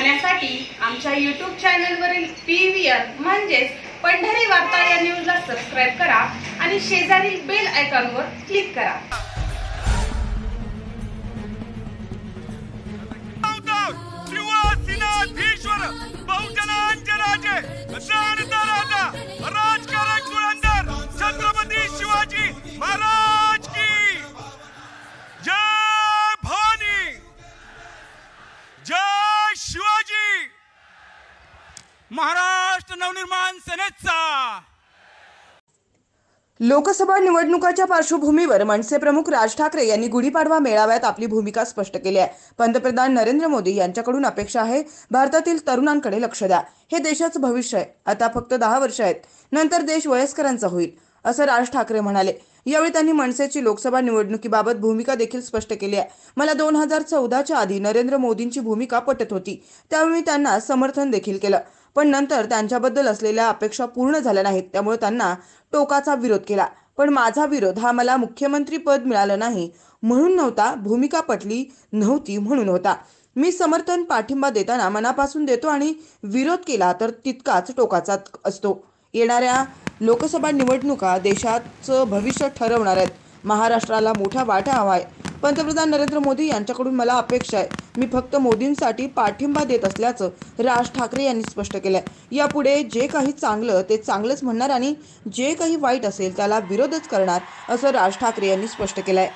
पाहण्यासाठी आमच्या YouTube चॅनलवरील PVR म्हणजेच पंढरी वार्ता या न्यूजला सबस्क्राइब करा आणि शेजारील बेल आयकॉनवर क्लिक करा। छत्रपती शिवाजी महाराज की जय भवानी, जय शिवाजी। महाराष्ट्र नवनिर्माण सेनेचा लोकसभा निवडणुकाच्या पार्श्वभूमीवर मनसे प्रमुख राज ठाकरे यांनी गुढीपाडवा मेळाव्यात आपली भूमिका स्पष्ट केली आहे। पंतप्रधान नरेंद्र मोदी यांच्याकडून अपेक्षा आहे भारतातील तरुणांकडे लक्ष द्या, हे देशाचं भविष्य आहे। आता फक्त 10 वर्ष आहेत, नंतर देश वयस्करांचा होईल, असं राज ठाकरे म्हणाले। यावेळी त्यांनी मनसेची लोकसभा निवडणुकीबाबत भूमिका देखील स्पष्ट केली आहे। मला 2014च्या आधी नरेंद्र मोदींची भूमिका पटत होती, त्यावेळी त्यांना समर्थन देखील केलं, पण नंतर त्यांच्याबद्दल असलेल्या अपेक्षा पूर्ण झाल्या नाहीत, त्यामुळे त्यांना टोकाचा विरोध केला। पण माझा विरोध हा मला मुख्यमंत्री पद मिळालं नाही म्हणून नव्हता, भूमिका पटली नव्हती म्हणून होता। मी समर्थन पाठिंबा देताना मनापासून देतो आणि विरोध केला तर तितकाच टोकाचा असतो। येणाऱ्या लोकसभा निवडणुका देशाचं भविष्य ठरवणार आहेत। महाराष्ट्राला मोठा वाटा हवा आहे। पंतप्रधान नरेंद्र मोदी यांच्याकडून मला अपेक्षा आहे। मी फक्त मोदींसाठी पाठिंबा देत असल्याचं राज ठाकरे यांनी स्पष्ट केलंय। यापुढे जे काही चांगलं ते चांगलंच म्हणणार आणि जे काही वाईट असेल त्याला विरोधच करणार, असं राज ठाकरे यांनी स्पष्ट केलंय।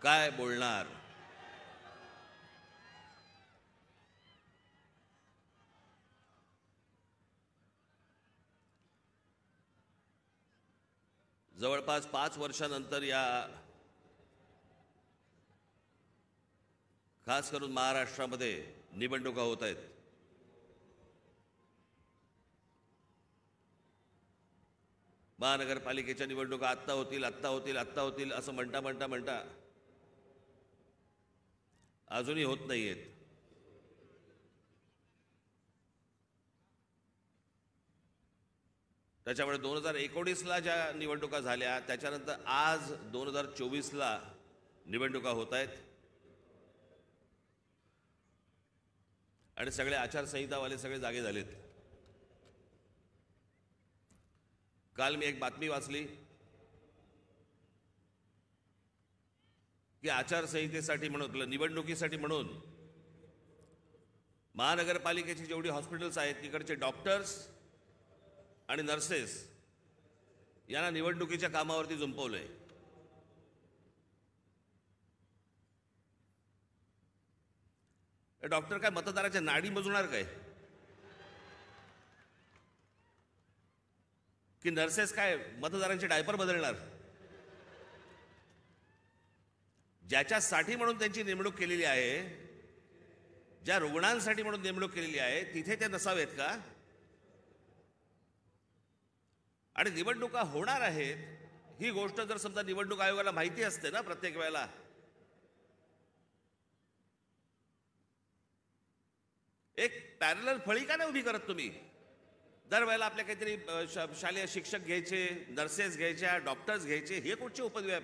काय बोलणार? जवळपास 5 वर्षानंतर या खास करून महाराष्ट्रामध्ये निवडणुका होत आहेत। महानगरपालिकेच्या निवडणुका आत्ता होतील असं म्हणता अजूनही होत नाहीयेत। त्याच्यामुळे 2019ला ज्या निवडणुका झाल्या त्याच्यानंतर आज 2024ला निवडणुका होत आहेत आणि सगळे आचारसंहितावाले सगळे जागे झालेत। काल मी एक बातमी वाचली की आचारसंहितेसाठी म्हणून, निवडणुकीसाठी म्हणून महानगरपालिकेची जेवढी हॉस्पिटल्स आहेत तिकडचे डॉक्टर्स आणि नर्सेस यांना निवडणुकीच्या कामावरती जुंपवलंय। डॉक्टर काय मतदाराच्या नाडी मोजणार काय? की नर्सेस काय मतदारांचे डायपर बदलणार? ज्याच्यासाठी म्हणून त्यांची नेमणूक केलेली आहे, ज्या रुग्णांसाठी म्हणून नेमणूक केलेली आहे, तिथे ते नसावेत का? आणि निवडणुका होणार आहेत ही गोष्ट जर समजा निवडणूक आयोगाला माहिती असते ना प्रत्येक वेळेला, एक पॅरलल फळी का नाही उभी करत तुम्ही? दरवेळेला आपल्या काहीतरी शालेय शिक्षक घ्यायचे, नर्सेस घ्यायच्या, डॉक्टर्स घ्यायचे, हे कुठचे उपद्व्याप?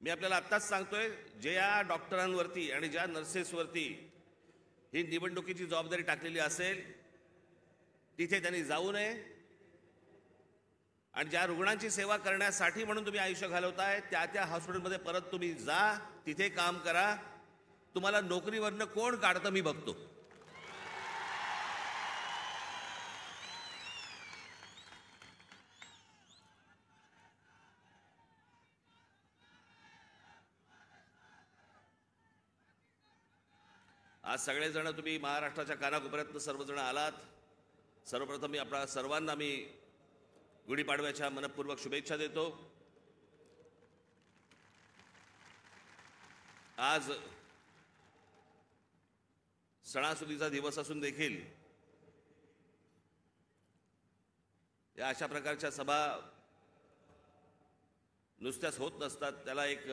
मी आपल्याला आत्ताच सांगतोय, ज्या डॉक्टरांवरती आणि ज्या नर्सेसवरती ही निवडणुकीची जबाबदारी टाकलेली असेल तिथे त्यांनी जाऊ नये आणि ज्या रुग्णांची सेवा करण्यासाठी म्हणून तुम्ही आयुष्य घालवताय त्या हॉस्पिटलमध्ये परत तुम्ही जा, तिथे काम करा। तुम्हाला नोकरीवरनं कोण काढतं मी बघतो। आज सगळेजण तुम्ही महाराष्ट्राच्या कानाकोपऱ्यातून सर्वजण आलात। सर्वप्रथम मी आपल्या सर्वांना गुढीपाडव्याच्या मनपूर्वक शुभेच्छा देतो। आज सणासुदीचा दिवस असून देखील या अशा प्रकारच्या सभा नुसत्याच होत नसतात, त्याला एक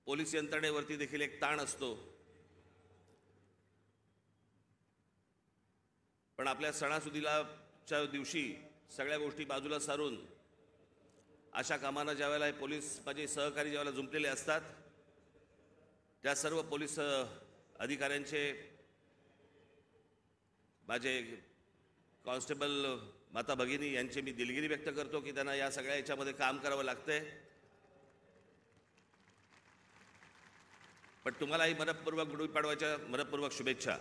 पोलीस यंत्रणेवरती देखील एक ताण असतो. पण आपल्या सणासुदीलाच्या दिवशी सगळ्या गोष्टी बाजूला सारून अशा कामांना ज्यावेळेला हे पोलीस माझे सहकारी ज्यावेळेला जुंपलेले असतात, त्या सर्व पोलीस अधिकाऱ्यांचे, माझे कॉन्स्टेबल माता भगिनी यांचे मी दिलगिरी व्यक्त करतो की त्यांना या सगळ्या याच्यामध्ये काम करावं लागतंय. पण तुम्हालाही मनपूर्वक गुढीपाडव्याच्या मनपूर्वक शुभेच्छा.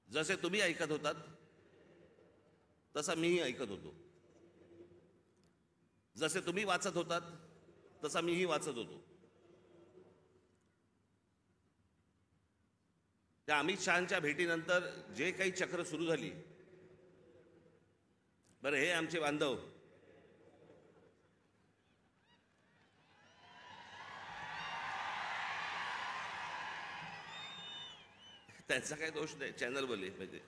जसे तुम्ही ऐकत होतात तसा मीही ऐकत होतो. जसे तुम्ही वाचत होतात तसा मीही वाचत होतो. त्या अमित शहांच्या भेटीनंतर जे काही चक्र सुरू झाली, बरं हे आमचे बांधव त्यांचा काही दोष नाही, चॅनल बोलले म्हणजे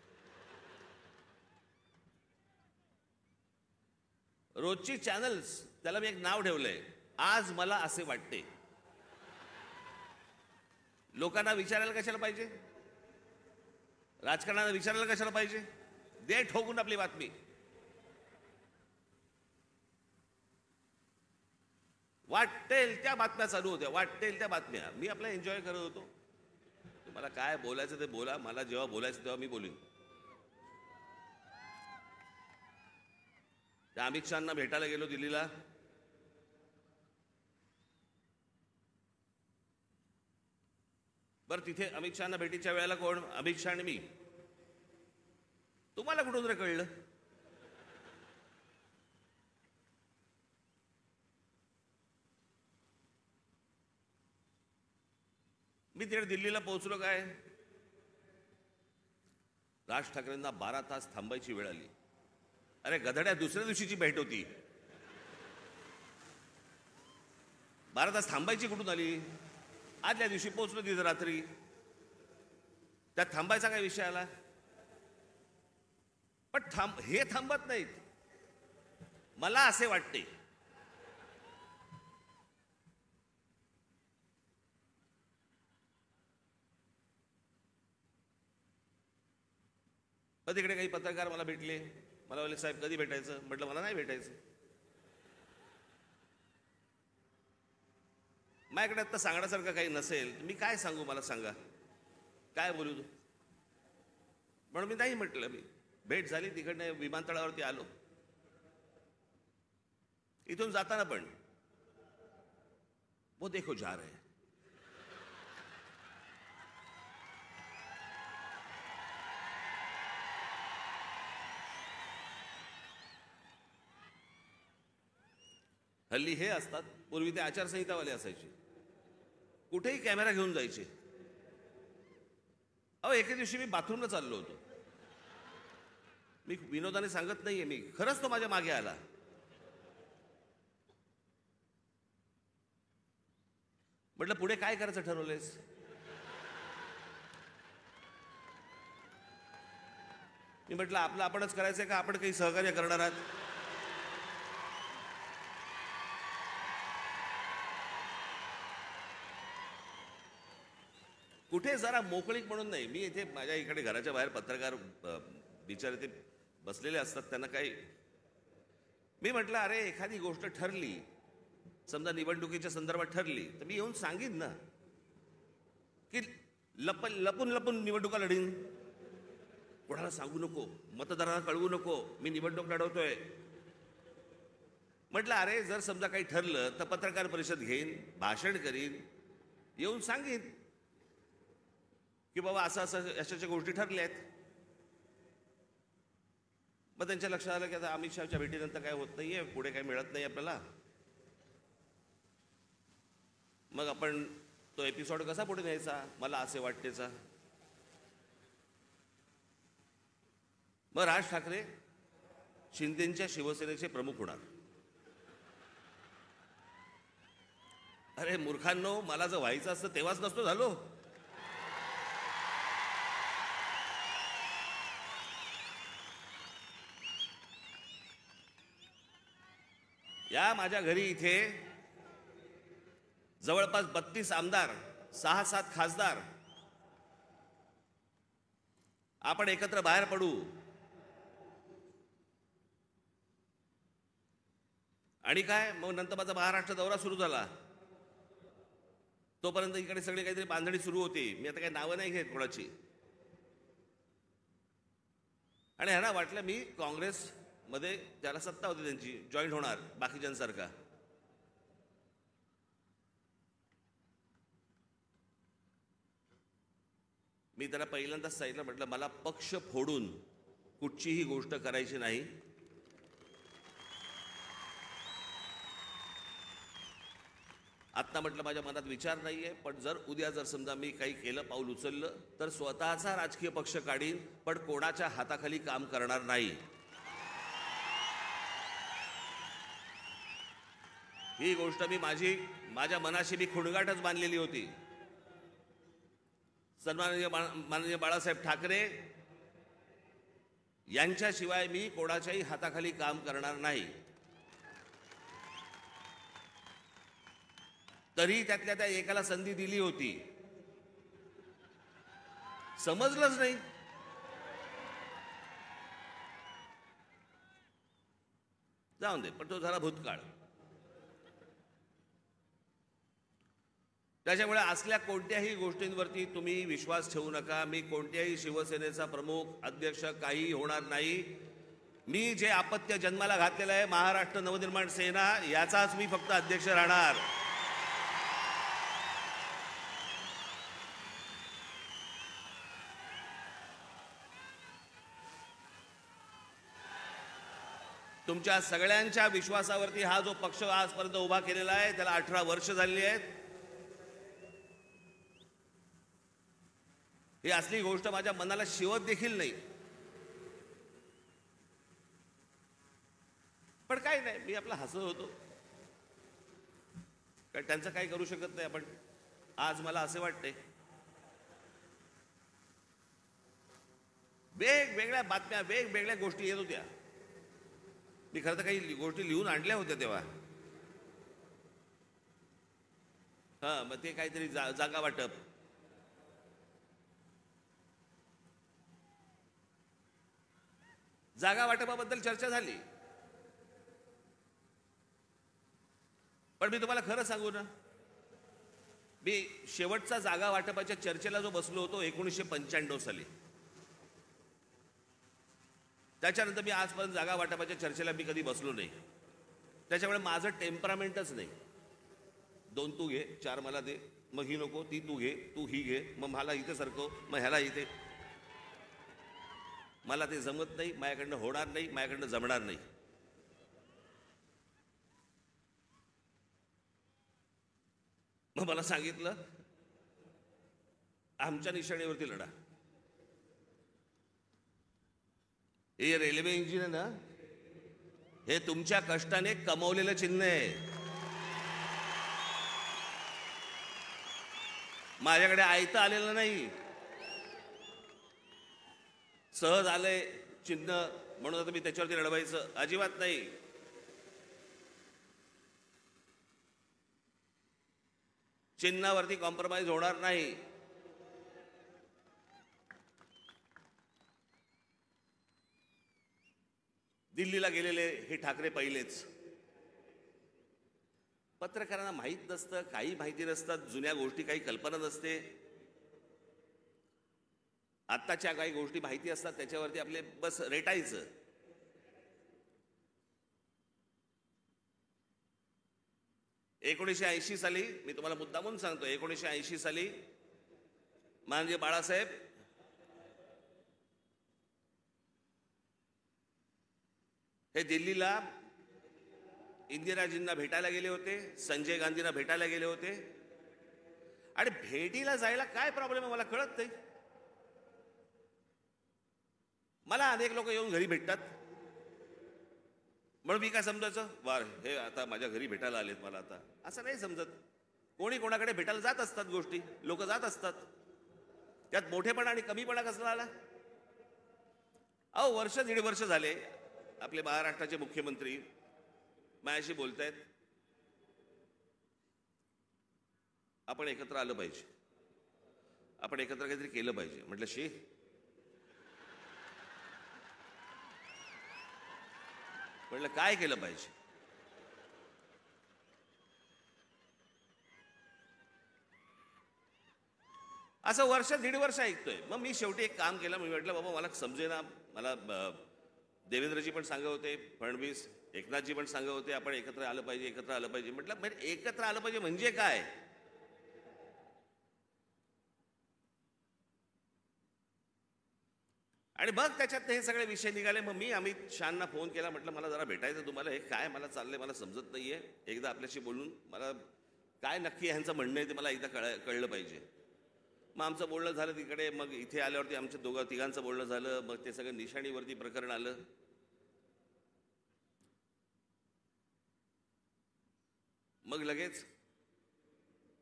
रोजची चॅनल्स, त्याला मी एक नाव ठेवलंय, आज मला असे वाटते. लोकांना विचारायला कशाला पाहिजे, राजकारणाला विचारायला कशाला पाहिजे, दे ठोकून आपली बातमी. वाटेल त्या बातम्या चालू होत्या, वाटेल त्या बातम्या. मी आपला एन्जॉय करत होतो. तुम्हाला काय बोलायचं ते बोला, मला जेव्हा बोलायचं तेव्हा मी बोलीन. त्या अमित शहांना भेटायला गेलो दिल्लीला. बरं तिथे अमित शहांना भेटीच्या वेळेला कोण, अमित शहा आणि मी. तुम्हाला कुठून रे कळलं? मी तिकडे दिल्लीला पोहोचलो काय, राज ठाकरेंना 12 तास थांबायची वेळ आली. अरे गधड्या, दुसऱ्या दिवशीची भेट होती. 12 तास थांबायची कुठून आली? आदल्या दिवशी पोहोचलो तिथे रात्री. त्यात थांबायचा काय विषय आला? पण हे थांबत नाहीत. मला असे वाटते तिकडे काही पत्रकार मला भेटले. मला बोलले साहेब कधी भेटायचं? म्हटलं मला नाही भेटायचं. माझ्याकडे आता सांगण्यासारखं काही नसेल, मी काय सांगू, मला सांगा काय बोलू तू. म्हणून मी नाही म्हटलं. मी भेट झाली, तिकडनं विमानतळावरती आलो. इथून जाताना पण वो देखो जा रहे हैं. हल्ली हे असतात, पूर्वी ते आचारसंहितावाले असायचे, कुठेही कॅमेरा घेऊन जायचे. अहो एके दिवशी मी बाथरूमला चाललो होतो. मी विनोदाने सांगत नाहीये, मी खरंच तो माझ्या मागे आला. म्हटलं पुढे काय करायचं ठरवलंयस? मी म्हटलं आपलं आपणच करायचंय का आपण काही सहकार्य करणार आहात? कुठे जरा मोकळीक म्हणून नाही. मी इथे माझ्या इकडे घराच्या बाहेर पत्रकार बिचारे ते बसलेले असतात, त्यांना काही. मी म्हटलं अरे एखादी गोष्ट ठरली, समजा निवडणुकीच्या संदर्भात ठरली, तर मी येऊन सांगीन ना की लपून लपून निवडणुका लढीन. कोणाला सांगू नको, मतदारांना कळवू नको मी निवडणूक लढवतोय. म्हटलं अरे जर समजा काही ठरलं तर पत्रकार परिषद घेईन, भाषण करीन, येऊन सांगीन की बाबा असं असं अशाच्या गोष्टी ठरल्या आहेत. मग त्यांच्या लक्षात आलं की आता अमित शहाच्या भेटीनंतर काय होत नाहीये, पुढे काय मिळत नाही आपल्याला. मग आपण तो एपिसोड कसा पुढे न्यायचा, मला असे वाटतेचा. मग राज ठाकरे शिंदेच्या शिवसेनेचे प्रमुख होणार. अरे मूर्खांनो, मला जर व्हायचं असतं तेव्हाच नसतो झालो. या माझ्या घरी इथे जवळपास 32 आमदार, 6-7 खासदार, आपण एकत्र बाहेर पडू आणि काय मग नंतर माझा महाराष्ट्र दौरा सुरू झाला. तोपर्यंत इकडे सगळी काहीतरी बांधणी सुरू होती. मी आता काही नावं नाही घेत कोणाची. आणि ह्यांना वाटलं मी काँग्रेसमध्ये ज्याला सत्ता होती त्यांची जॉईन होणार बाकीच्यांसारखा. मी त्याला पहिल्यांदाच सांगितलं, म्हटलं मला पक्ष फोडून कुठचीही गोष्ट करायची नाही. आत्ता म्हटलं माझ्या मनात विचार नाहीये, पण जर उद्या समजा मी काही केलं, पाऊल उचललं, तर स्वतःचा राजकीय पक्ष काढीन, पण कोणाच्या हाताखाली काम करणार नाही. ही गोष्ट मी माझ्या मनाशी मी खुणगाटच बांधलेली होती. सन्माननीय माननीय बाळासाहेब ठाकरे यांच्याशिवाय मी कोणाच्याही हाताखाली काम करणार नाही. तरी त्यातल्या त्या एकाला संधी दिली होती, समजलंच नाही. जाऊन दे, पण तो झाला भूतकाळ. त्याच्यामुळे असल्या कोणत्याही गोष्टींवरती तुम्ही विश्वास ठेवू नका. मी कोणत्याही शिवसेनेचा प्रमुख, अध्यक्ष काही होणार नाही. मी जे अपत्य जन्माला घातलेलं आहे महाराष्ट्र नवनिर्माण सेना, याचाच मी फक्त अध्यक्ष राहणार. तुमच्या सगळ्यांच्या विश्वासावरती हा जो पक्ष आजपर्यंत उभा केलेला आहे, त्याला 18 वर्ष झाली आहेत. ही असली गोष्ट माझ्या मनाला शिवत देखील नाही. पण काय नाही, मी आपला हसत होतो, कारण त्यांचं काही करू शकत नाही आपण. आज मला असे वाटते, वेगवेगळ्या बातम्या, वेगवेगळ्या गोष्टी येत होत्या. मी खरं तर काही गोष्टी लिहून आणल्या होत्या तेव्हा. मग ते काहीतरी जागा वाटप, जागा वाटपाबद्दल चर्चा झाली. पण मी तुम्हाला खरं सांगू ना, मी शेवटचा जागा वाटपाच्या चर्चेला जो बसलो होतो 1995 साली, त्याच्यानंतर मी आजपर्यंत जागा वाटपाच्या चर्चेला मी कधी बसलो नाही. त्याच्यामुळे माझं टेम्परामेंटच नाही. 2 तू घे, 4 मला दे, मग ही नको, ती तू घे, तू ही घे, मग मला इथे सरकव, मग ह्याला इथे. मला ते जमत नाही, माझ्याकडनं होणार नाही, माझ्याकडनं जमणार नाही. मग मला सांगितलं, आमच्या निशाणीवरती लढा. हे रेल्वे इंजिन आहे ना, हे तुमच्या कष्टाने कमवलेलं चिन्ह आहे. माझ्याकडे आयतं आलेलं नाही, सहज आलंय चिन्ह म्हणून आता मी त्याच्यावरती लढवायचं अजिबात नाही. चिन्हावरती कॉम्प्रोमाइज होणार नाही. दिल्लीला गेलेले हे ठाकरे पहिलेच. पत्रकारांना माहीत नसतं, काही माहिती नसतात, जुन्या गोष्टी काही कल्पना नसते. आत्ताच्या काही गोष्टी माहिती असतात, त्याच्यावरती आपले बस रेटायचं. ...1980 साली, मी तुम्हाला मुद्दामून सांगतो, 1980 साली माननीय बाळासाहेब हे दिल्लीला इंदिराजींना भेटायला गेले होते, संजय गांधींना भेटायला गेले होते. आणि भेटीला जायला काय प्रॉब्लेम आहे मला कळत नाही. मला अनेक लोक येऊन घरी भेटतात, म्हणून मी काय समजायचं, वार हे आता माझ्या घरी भेटायला आलेत मला, आता असं नाही समजत. कोणी कोणाकडे भेटायला जात असतात, गोष्टी लोक जात असतात. त्यात मोठेपणा आणि कमीपणा कसला आला. अहो वर्ष 1.5 वर्ष झाले आपले महाराष्ट्राचे मुख्यमंत्री माझ्याशी बोलतायत, आपण एकत्र आलं पाहिजे, आपण एकत्र काहीतरी केलं पाहिजे. म्हटलं म्हटलं काय केलं पाहिजे? असं वर्ष दीड वर्ष ऐकतोय. मग मी शेवटी एक काम केलं. मी म्हटलं बाबा मला समजेना, मला देवेंद्रजी पण सांगत होते, फडणवीस एकनाथजी पण सांगत होते आपण एकत्र आलं पाहिजे, एकत्र आलं पाहिजे. म्हटलं एकत्र आलं पाहिजे म्हणजे काय? आणि मग त्याच्यात हे सगळे विषय निघाले. मग मी अमित शहांना फोन केला. म्हटलं मला जरा भेटायचं तुम्हाला, हे काय मला चाललंय मला समजत नाहीये, एकदा आपल्याशी बोलून मला काय नक्की ह्यांचं म्हणणं आहे ते मला एकदा कळलं पाहिजे. मग आमचं बोलणं झालं तिकडे. मग इथे आल्यावरती आमच्या तिघांचं बोलणं झालं. मग ते सगळं निशाणीवरती प्रकरण आलं. मग लगेच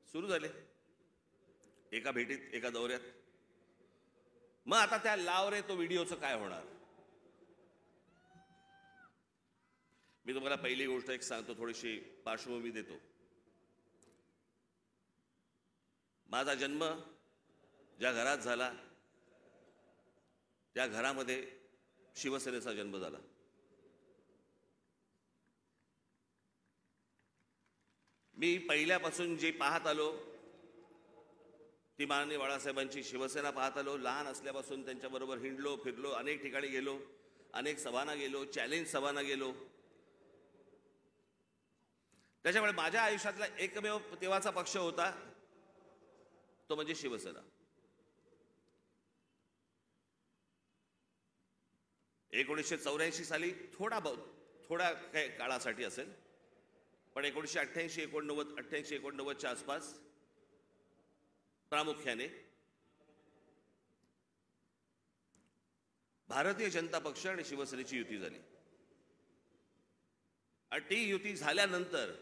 सुरू झाले एका भेटीत, एका दौऱ्यात. मग आता त्या लाव रे तो व्हिडिओचं काय होणार? मी तुम्हाला पहिली गोष्ट एक सांगतो, थोडीशी पार्श्वभूमी देतो. माझा जन्म ज्या घरात झाला त्या घरामध्ये शिवसेनेचा जन्म झाला. मी पहिल्यापासून जे पाहत आलो ती माननीय बाळासाहेबांची शिवसेना पाहत आलो. लहान असल्यापासून त्यांच्याबरोबर हिंडलो, फिरलो, अनेक ठिकाणी गेलो, अनेक सभांना गेलो, चॅलेंज सभांना गेलो. त्याच्यामुळे माझ्या आयुष्यातला एकमेव तेव्हाचा पक्ष होता तो म्हणजे शिवसेना. 1984 साली थोडा काही काळासाठी असेल, पण 1988, 89च्या आसपास प्रामुख्याने भारतीय जनता पक्ष आणि शिवसेनेची युती झाली. आणि ती युती झाल्यानंतर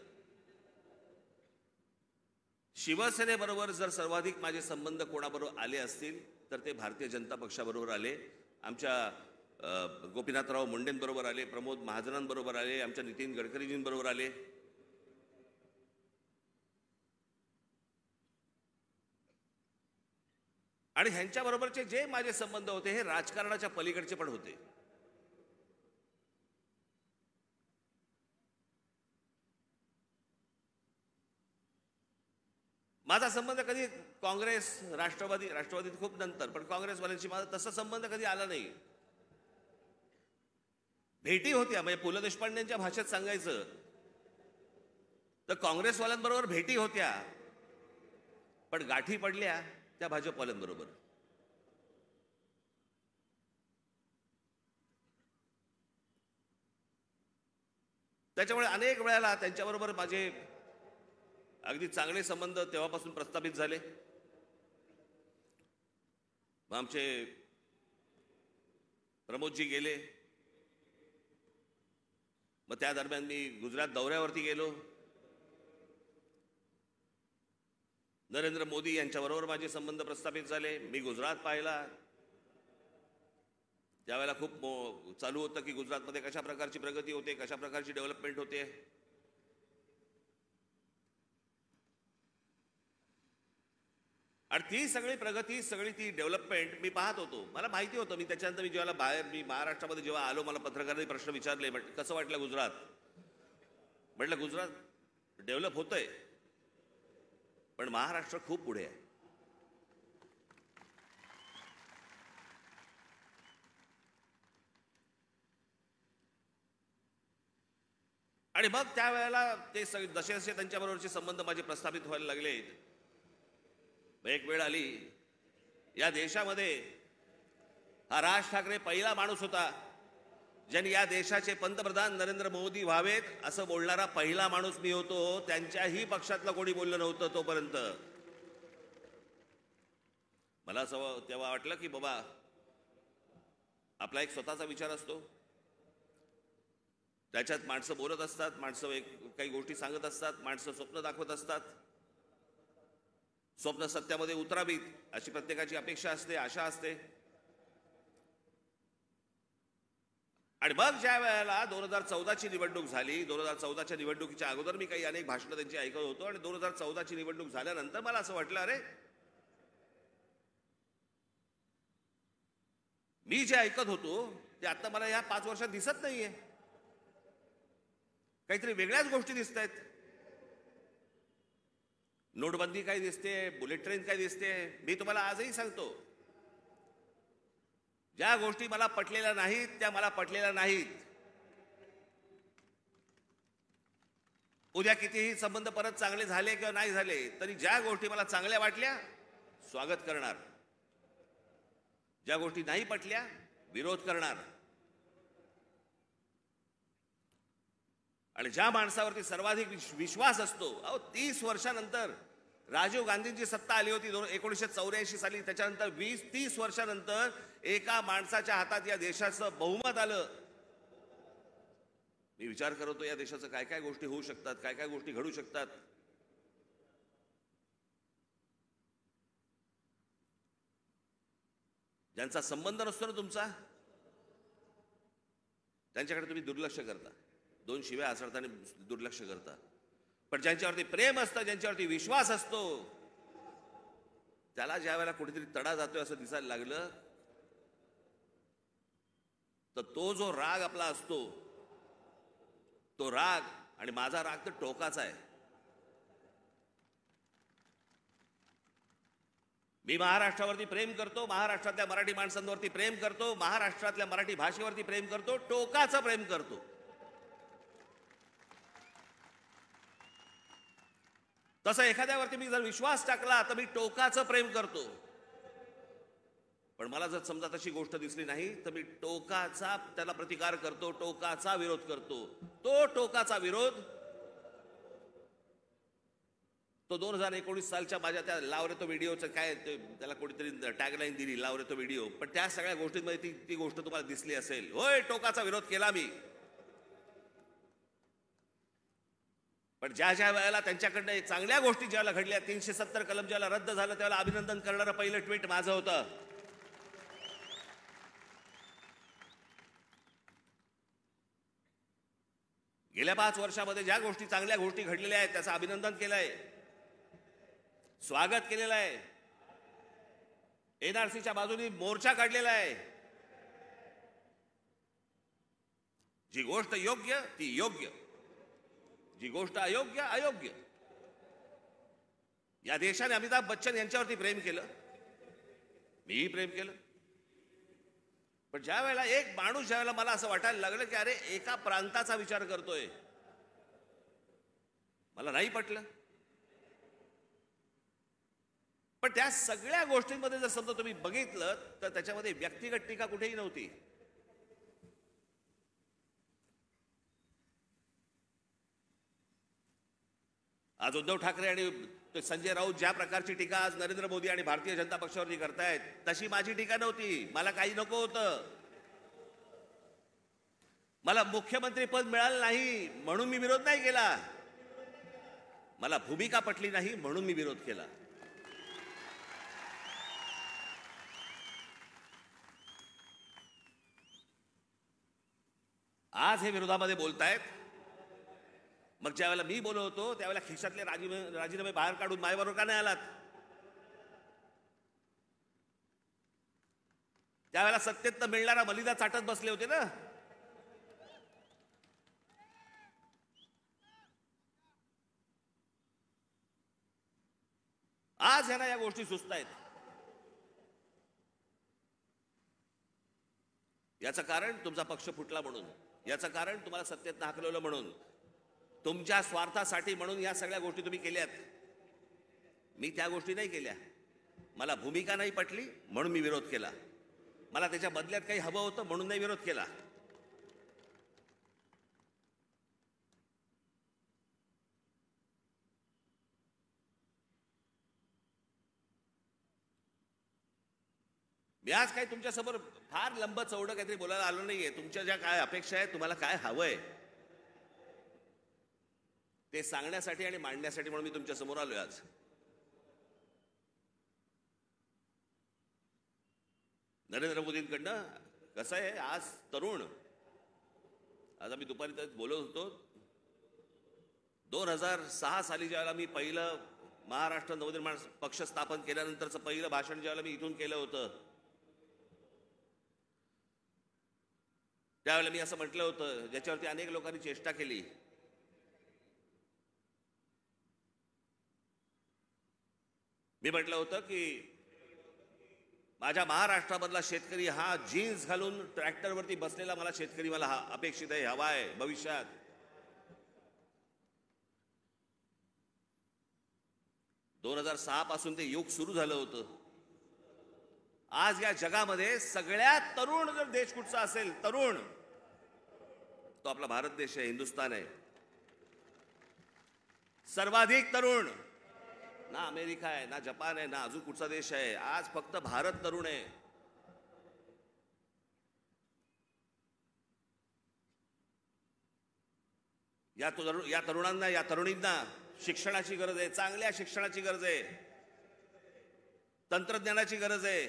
शिवसेनेबरोबर जर सर्वाधिक माझे संबंध कोणाबरोबर आले असतील तर ते भारतीय जनता पक्षाबरोबर आले. आमच्या गोपीनाथराव मुंडेंबरोबर आले, प्रमोद महाजनांबरोबर आले, आमच्या नितीन गडकरीजींबरोबर आले. आणि ह्यांच्याबरोबरचे जे माझे संबंध होते हे राजकारणाच्या पलीकडचे पण होते. माझा संबंध कधी काँग्रेस, राष्ट्रवादीत खूप नंतर, पण काँग्रेसवाल्यांशी माझा तसा संबंध कधी आला नाही. भेटी होत्या, म्हणजे पु ल देशपांडेंच्या भाषेत सांगायचं तर काँग्रेसवाल्यांबरोबर भेटी होत्या, पण गाठी पडल्या त्या भाजपवाल्यांबरोबर. त्याच्यामुळे अनेक वेळेला त्यांच्याबरोबर माझे अगदी चांगले संबंध तेव्हापासून प्रस्थापित झाले. मग आमचे प्रमोदजी गेले. मग त्या दरम्यान मी गुजरात दौऱ्यावरती गेलो. नरेंद्र मोदी यांच्याबरोबर माझे संबंध प्रस्थापित झाले. मी गुजरात पाहिला. त्यावेळेला खूप चालू होतं की गुजरातमध्ये कशा प्रकारची प्रगती होते, कशा प्रकारची डेव्हलपमेंट होते. आणि ती सगळी प्रगती, सगळी ती डेव्हलपमेंट मी पाहत होतो. मला माहिती होतं. मी त्याच्यानंतर मी महाराष्ट्रामध्ये जेव्हा आलो, मला पत्रकारांनी प्रश्न विचारले, कसं वाटलं गुजरात? म्हटलं गुजरात डेव्हलप होतंय, पण महाराष्ट्र खूप पुढे आहे. आणि मग त्यावेळेला ते जसे जसे त्यांच्याबरोबरचे संबंध माझे प्रस्थापित व्हायला लागले, एक वेळ आली या देशामध्ये हा राज ठाकरे पहिला माणूस होता ज्यांनी या देशाचे पंतप्रधान नरेंद्र मोदी व्हावेत असं बोलणारा पहिला माणूस मी होतो. त्यांच्याही पक्षातलं कोणी बोललं नव्हतं तोपर्यंत. मला असं तेव्हा वाटलं की बाबा आपला एक स्वतःचा विचार असतो, त्याच्यात माणसं बोलत असतात, माणसं काही गोष्टी सांगत असतात, माणसं स्वप्न दाखवत असतात. स्वप्न सत्यामध्ये उतरावीत अशी प्रत्येकाची अपेक्षा असते, आशा असते. आणि मग ज्या वेळेला 2014ची निवडणूक झाली, 2014च्या निवडणुकीच्या अगोदर मी काही अनेक भाषणं त्यांची ऐकत होतो आणि 2014ची निवडणूक झाल्यानंतर मला असं वाटलं, अरे मी जे ऐकत होतो ते आता मला या 5 वर्षात दिसत नाहीये. काहीतरी वेगळ्याच गोष्टी दिसत आहेत. नोटबंदी काय दिसते, बुलेट ट्रेन काय दिसते. मी तुम्हाला आजही सांगतो, ज्या गोष्टी मला पटलेल्या नाहीत त्या मला पटलेल्या नाहीत. उद्या कितीही संबंध परत चांगले झाले किंवा नाही झाले तरी ज्या गोष्टी मला चांगल्या वाटल्या स्वागत करणार, ज्या गोष्टी नाही पटल्या विरोध करणार. आणि ज्या माणसावरती सर्वाधिक विश्वास असतो, 30 वर्षानंतर राजीव गांधींची सत्ता आली होती 1984 साली, त्याच्यानंतर 20-30 वर्षानंतर एका माणसाच्या हातात या देशाचं बहुमत आलं. मी विचार करतो या देशाचं काय काय गोष्टी होऊ शकतात, काय काय गोष्टी घडू शकतात. ज्यांचा संबंध नसतो ना तुमचा, त्यांच्याकडे तुम्ही दुर्लक्ष करता, 2 शिव्या आसळताना दुर्लक्ष करता. पण ज्यांच्यावरती प्रेम असतं, ज्यांच्यावरती विश्वास असतो, त्याला ज्या वेळेला कुठेतरी तडा जातोय असं दिसायला लागलं तर तो जो राग आपला असतो, तो राग, आणि माझा राग तर टोकाचा आहे. मी महाराष्ट्रावरती प्रेम करतो, महाराष्ट्रातल्या मराठी माणसांवरती प्रेम करतो, महाराष्ट्रातल्या मराठी भाषेवरती प्रेम करतो, टोकाचं प्रेम करतो. तसं एखाद्यावरती मी जर विश्वास टाकला तर मी टोकाचं प्रेम करतो. पण मला जर समजा तशी गोष्ट दिसली नाही तर मी टोकाचा त्याला प्रतिकार करतो, टोकाचा विरोध करतो. तो टोकाचा विरोध तो 2019 सालच्या माझ्या त्या लावरे तो व्हिडिओचं काय त्याला कोणीतरी टॅगलाईन दिली, लावरे तो व्हिडिओ. पण त्या सगळ्या गोष्टींमध्ये ती गोष्ट तुम्हाला दिसली असेल. होय, टोकाचा विरोध केला मी. पण ज्या ज्या वेळेला त्यांच्याकडनं चांगल्या गोष्टी ज्यावेळेला घडल्या, 370 कलम ज्यावेळेला रद्द झालं त्यावेळेला अभिनंदन करणारं पहिलं ट्विट माझं होतं. गेल्या 5 वर्षामध्ये ज्या गोष्टी चांगल्या गोष्टी घडलेल्या आहेत त्याचं अभिनंदन केलंय, स्वागत केलेलं आहे. एनआरसीच्या बाजूने मोर्चा काढलेला आहे. जी गोष्ट योग्य ती योग्य, जी गोष्ट अयोग्य अयोग्य. या देशाने अमिताभ बच्चन यांच्यावरती प्रेम केलं, मीही प्रेम केलं. पण ज्या वेळेला एक माणूस, ज्या वेळेला मला असं वाटायला लागलं की अरे एका प्रांताचा विचार करतोय, मला नाही पटलं. पण त्या सगळ्या गोष्टींमध्ये जर समजा तुम्ही बघितलं तर त्याच्यामध्ये व्यक्तिगत टीका कुठेही नव्हती. आज उद्धव ठाकरे आणि संजय राऊत ज्या प्रकारची टीका आज नरेंद्र मोदी आणि भारतीय जनता पक्षावरती करतायत, तशी माझी टीका नव्हती. मला काही नको होतं. मला मुख्यमंत्री पद मिळालं नाही म्हणून मी विरोध नाही केला. मला भूमिका पटली नाही म्हणून मी विरोध केला. आज हे विरोधामध्ये बोलतायत. मग ज्या वेळेला मी बोलत होतो त्यावेळेला खिशातले राजीनामे बाहेर काढून माझ्याबरोबर का नाही आलात? त्यावेळेला सत्तेत मिळणारा मलिदा चाटत बसले होते ना. आज ह्यांना या गोष्टी सुचतायत. याचं कारण तुमचा पक्ष फुटला म्हणून, याचं कारण तुम्हाला सत्तेत हाकलवलं म्हणून, तुमच्या स्वार्थासाठी म्हणून या सगळ्या गोष्टी तुम्ही केल्यात. मी त्या गोष्टी नाही केल्या. मला भूमिका नाही पटली म्हणून मी विरोध केला. मला त्याच्या बदल्यात काही हवं होतं म्हणून नाही विरोध केला. मी आज काही तुमच्यासमोर फार लंब चौडं काहीतरी बोलायला आलो नाहीये. तुमच्या ज्या काय अपेक्षा आहेत, तुम्हाला काय हवंय ते सांगण्यासाठी आणि मांडण्यासाठी म्हणून मी तुमच्या समोर आलोय आज. नरेंद्र मोदींकडनं कसं आहे, आज तरुण आज आम्ही दुपारी त्यात बोलत होतो. 2006 साली ज्यावेळेला मी पहिलं महाराष्ट्र नवनिर्माण पक्ष स्थापन केल्यानंतरचं पहिलं भाषण ज्यावेळेला मी इथून केलं होतं, त्यावेळेला मी असं म्हटलं होतं, ज्याच्यावरती अनेक लोकांनी चेष्टा केली. मी म्हटलं होतं की माझ्या महाराष्ट्रामधला शेतकरी हा जीन्स घालून ट्रॅक्टरवरती बसलेला मला शेतकरी मला अपेक्षित आहे, हवा आहे भविष्यात. दोन 2006 पासून ते युग सुरू झालं होतं. आज या जगामध्ये सगळ्यात तरुण जर देश कुठचा असेल, तरुण, तो आपला भारत देश आहे, हिंदुस्थान आहे. सर्वाधिक तरुण ना अमेरिका आहे, ना जपान आहे, ना अजून कुठचा देश आहे. आज फक्त भारत तरुण आहे. या तरुणांना, या तरुणींना शिक्षणाची गरज आहे, चांगल्या शिक्षणाची गरज आहे, तंत्रज्ञानाची गरज आहे,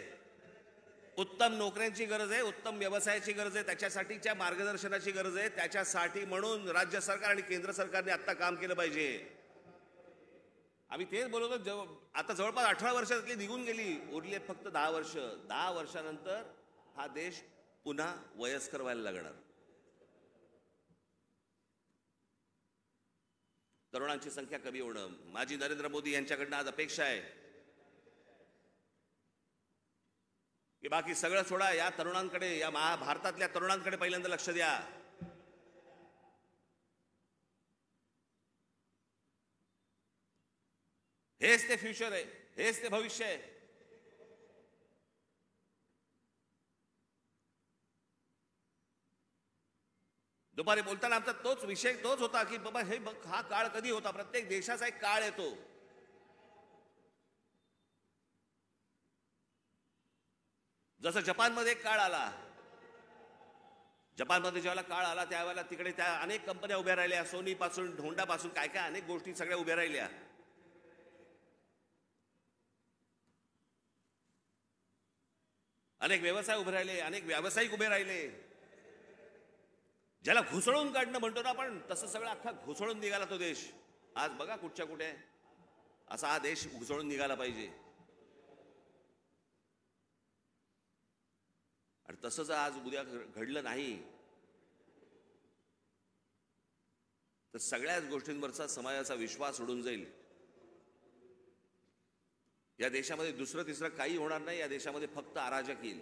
उत्तम नोकऱ्यांची गरज आहे, उत्तम व्यवसायाची गरज आहे, त्याच्यासाठीच्या मार्गदर्शनाची गरज आहे. त्याच्यासाठी म्हणून राज्य सरकार आणि केंद्र सरकारने आता काम केलं पाहिजे. आम्ही तेच बोलतो. आता जवळपास 18 वर्षातली निघून गेली, उरले फक्त 10 वर्ष. 10 वर्षानंतर हा देश पुन्हा वयस्कर व्हायला लागणार. तरुणांची संख्या कमी होणं, माझी नरेंद्र मोदी यांच्याकडनं आज अपेक्षा आहे की बाकी सगळं सोडा, या तरुणांकडे, या भारतातल्या तरुणांकडे पहिल्यांदा लक्ष द्या. हेच ते फ्युचर आहे, हेच ते भविष्य आहे. दुपारी बोलताना आमचा तोच विषय तोच होता की बाबा हे बघ, हा काळ कधी होता. प्रत्येक देशाचा एक काळ येतो. जसं जपानमध्ये एक काळ आला. जपानमध्ये ज्यावेळेला काळ आला त्यावेळेला तिकडे त्या अनेक कंपन्या उभ्या राहिल्या, सोनी पासून, होंडा पासून, काय काय अनेक गोष्टी सगळ्या उभ्या राहिल्या. अनेक व्यवसाय उभे राहिले, अनेक व्यावसायिक उभे राहिले. ज्याला घुसळून काढणं म्हणतो ना आपण, तसं सगळं अख्खा घुसळून निघाला तो देश. आज बघा कुठच्या कुठे असा हा देश घुसळून निघाला पाहिजे. आणि तसं जर आज उद्या घडलं नाही तर सगळ्याच गोष्टींवरचा समाजाचा विश्वास उडून जाईल. या देशामध्ये दुसरं तिसरं काही होणार नाही. या देशामध्ये फक्त अराजक येईल.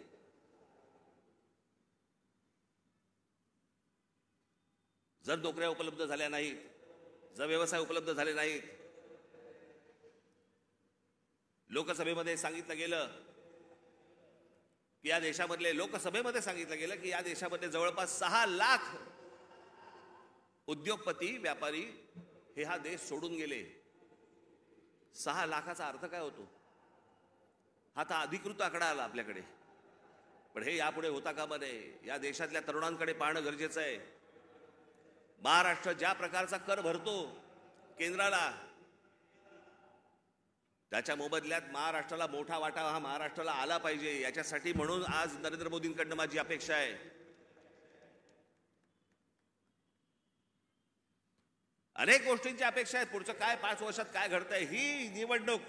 जर नोकऱ्या उपलब्ध झाल्या नाहीत, जर व्यवसाय उपलब्ध झाले नाहीत, लोकसभेमध्ये सांगितलं गेलं की या देशामधले, लोकसभेमध्ये सांगितलं गेलं की या देशामध्ये जवळपास 6 लाख उद्योगपती, व्यापारी हे हा देश सोडून गेले. 6 लाखाचा अर्थ काय होतो? हा तर अधिकृत आकडा आला आपल्याकडे, पण हे यापुढे होता कामा नये. या देशातल्या तरुणांकडे पाहणं गरजेचं आहे. महाराष्ट्र ज्या प्रकारचा कर भरतो केंद्राला, त्याच्या मोबदल्यात महाराष्ट्राला मोठा वाटा हा महाराष्ट्राला आला पाहिजे. याच्यासाठी म्हणून आज नरेंद्र मोदींकडनं माझी अपेक्षा आहे. अनेक गोष्टींची अपेक्षा आहे. पुढचं काय 5 वर्षात काय घडतंय, ही निवडणूक,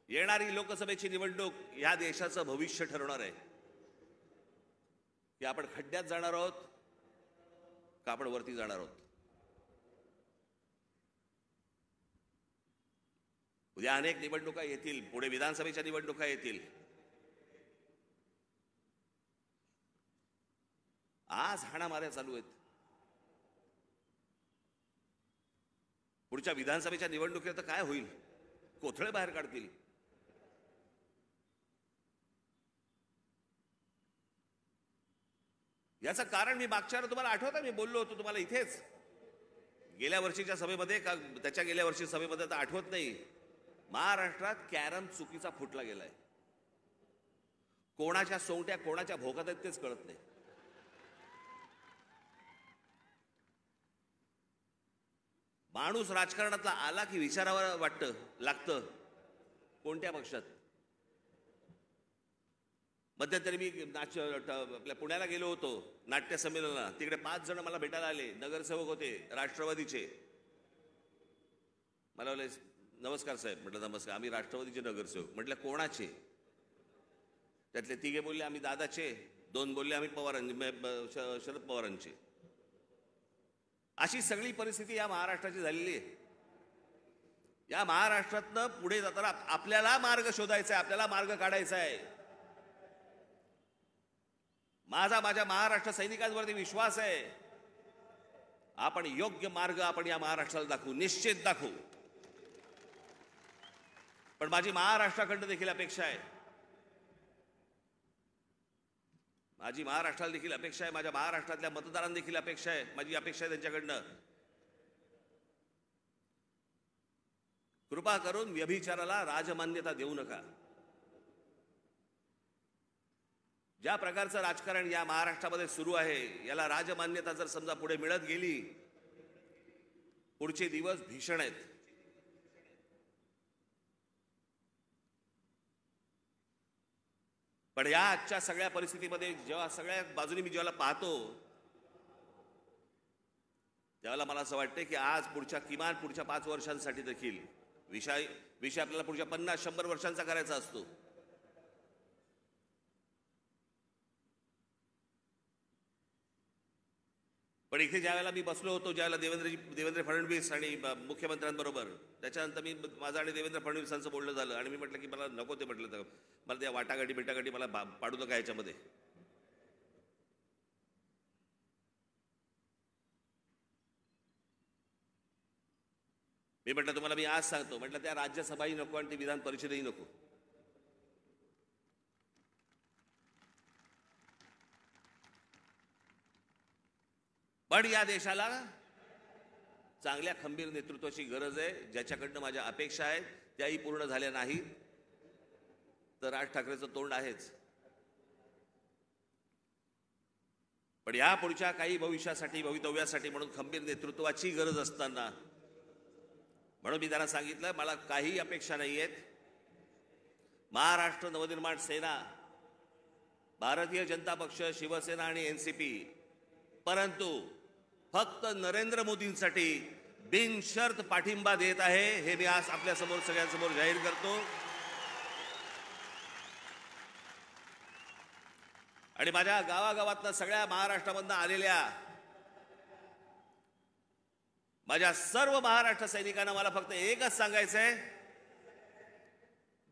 येणारी लोकसभेची निवडणूक या देशाचं भविष्य ठरवणार आहे. की आपण खड्ड्यात जाणार आहोत का आपण वरती जाणार आहोत. उद्या अनेक निवडणुका येतील, पुढे विधानसभेच्या निवडणुका येतील. आज हाणामाऱ्या चालू आहेत. पुढच्या विधानसभेच्या निवडणुकीत काय होईल? कोथळे बाहेर काढतील. याचं कारण मी मागच्या वेळेला तुम्हाला आठवतं, मी बोललो होतो तुम्हाला इथेच गेल्या वर्षीच्या सभेमध्ये, का त्याच्या गेल्या वर्षी सभेमध्ये तर आठवत नाही, महाराष्ट्रात कॅरम चुकीचा फुटला गेलाय. कोणाच्या सोंगट्या कोणाच्या भोकात आहेत तेच कळत नाही. माणूस राजकारणातला आला की विचारावं लागतं कोणत्या पक्षात. मध्यंतरी मी आपल्या पुण्याला गेलो होतो नाट्य संमेलनाला. तिकडे 5 जण मला भेटायला आले, नगरसेवक होते राष्ट्रवादीचे. मला बोलले नमस्कार साहेब. म्हटलं नमस्कार. आम्ही राष्ट्रवादीचे नगरसेवक. म्हटलं कोणाचे? त्यातले 3 बोलले आम्ही दादाचे, 2 बोलले आम्ही शरद पवारांचे. अशी सगळी परिस्थिती या महाराष्ट्राची झालेली आहे. या महाराष्ट्रातनं पुढे जाताना आपल्याला मार्ग शोधायचा आहे, आपल्याला मार्ग काढायचा आहे. माझ्या महाराष्ट्र सैनिकांवरती विश्वास आहे. आपण योग्य मार्ग आपण या महाराष्ट्राला दाखवू, निश्चित दाखवू. पण माझी महाराष्ट्राकडनं देखील अपेक्षा आहे, माझी महाराष्ट्राला देखील अपेक्षा आहे, माझ्या महाराष्ट्रातल्या मतदारांना देखील अपेक्षा आहे, माझी अपेक्षा आहे त्यांच्याकडनं. कृपा करून व्यभिचाराला राजमान्यता देऊ नका. ज्या प्रकारचं राजकारण या महाराष्ट्रामध्ये सुरू आहे, याला राजमान्यता जर समजा पुढे मिळत गेली, पुढचे दिवस भीषण आहेत. पण या आजच्या सगळ्या परिस्थितीमध्ये जेव्हा सगळ्या बाजूने मी जेव्हा पाहतो, त्यावेळेला मला असं वाटतं की आज किमान पुढच्या 5 वर्षांसाठी देखील विषय आपल्याला पुढच्या 50-100 वर्षांचा करायचा असतो. पण इथे ज्यावेळेला मी बसलो होतो, ज्यावेळेला देवेंद्र फडणवीस आणि मुख्यमंत्र्यांबरोबर, त्याच्यानंतर माझं आणि देवेंद्र फडणवीसांचं बोलणं झालं आणि मी म्हटलं की मला नको ते, म्हटलं तर मला त्या वाटाघाटी बिटाघाटी मला पाडू नका याच्यामध्ये. मी म्हटलं तुम्हाला मी आज सांगतो, म्हटलं त्या राज्यसभाही नको आणि ती विधान परिषदही नको. पण या देशाला चांगल्या खंबीर नेतृत्वाची गरज आहे, ज्याच्याकडनं माझ्या अपेक्षा आहेत त्याही पूर्ण झाल्या नाहीत तर राज ठाकरेचं तोंड आहेच. पण या पुढच्या काही भवितव्यासाठी म्हणून खंबीर नेतृत्वाची गरज असताना, म्हणून मी त्यांना सांगितलं मला काही अपेक्षा नाही आहेत. महाराष्ट्र नवनिर्माण सेना, भारतीय जनता पक्ष, शिवसेना आणि एनसीपी, परंतु फक्त नरेंद्र मोदींसाठी बिनशर्त पाठिंबा देत आहे, हे मी आज आपल्या समोर सगळ्यांसमोर जाहीर करतो. आणि माझ्या गावागावातनं सगळ्या महाराष्ट्रामधनं आलेल्या माझ्या सर्व महाराष्ट्र सैनिकांना मला फक्त एकच सांगायचं आहे,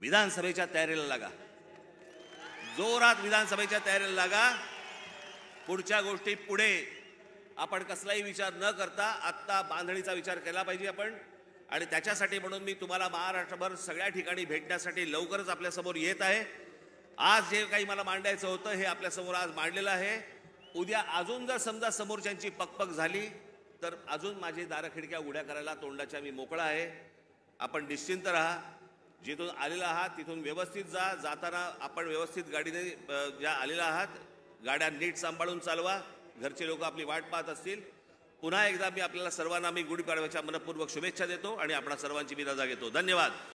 विधानसभेच्या तयारीला लागा, जोरात विधानसभेच्या तयारीला लागा. पुढच्या गोष्टी पुढे आपण कसलाही विचार न करता आत्ता बांधणीचा विचार केला पाहिजे आपण. आणि त्याच्यासाठी म्हणून मी तुम्हाला महाराष्ट्रभर सगळ्या ठिकाणी भेटण्यासाठी लवकरच आपल्यासमोर येत आहे. आज जे काही मला मांडायचं होतं हे आपल्यासमोर आज मांडलेलं आहे. उद्या अजून जर समजा समोरच्यांची पकपक झाली तर अजून माझी दारं खिडक्या उघड्या करायला तोंडाच्या मी मोकळा आहे. आपण निश्चिंत राहा. जिथून आलेला आहात तिथून व्यवस्थित जा. जाताना आपण व्यवस्थित गाडीने ज्या आलेला आहात गाड्या नीट सांभाळून चालवा. घरचे लोक आपली वाट पाहत असतील. पुन्हा एकदा मी आपल्याला सर्वांना गुढीपाडव्याच्या मनपूर्वक शुभेच्छा देतो आणि आपणा सर्वांची मी रजा घेतो. धन्यवाद.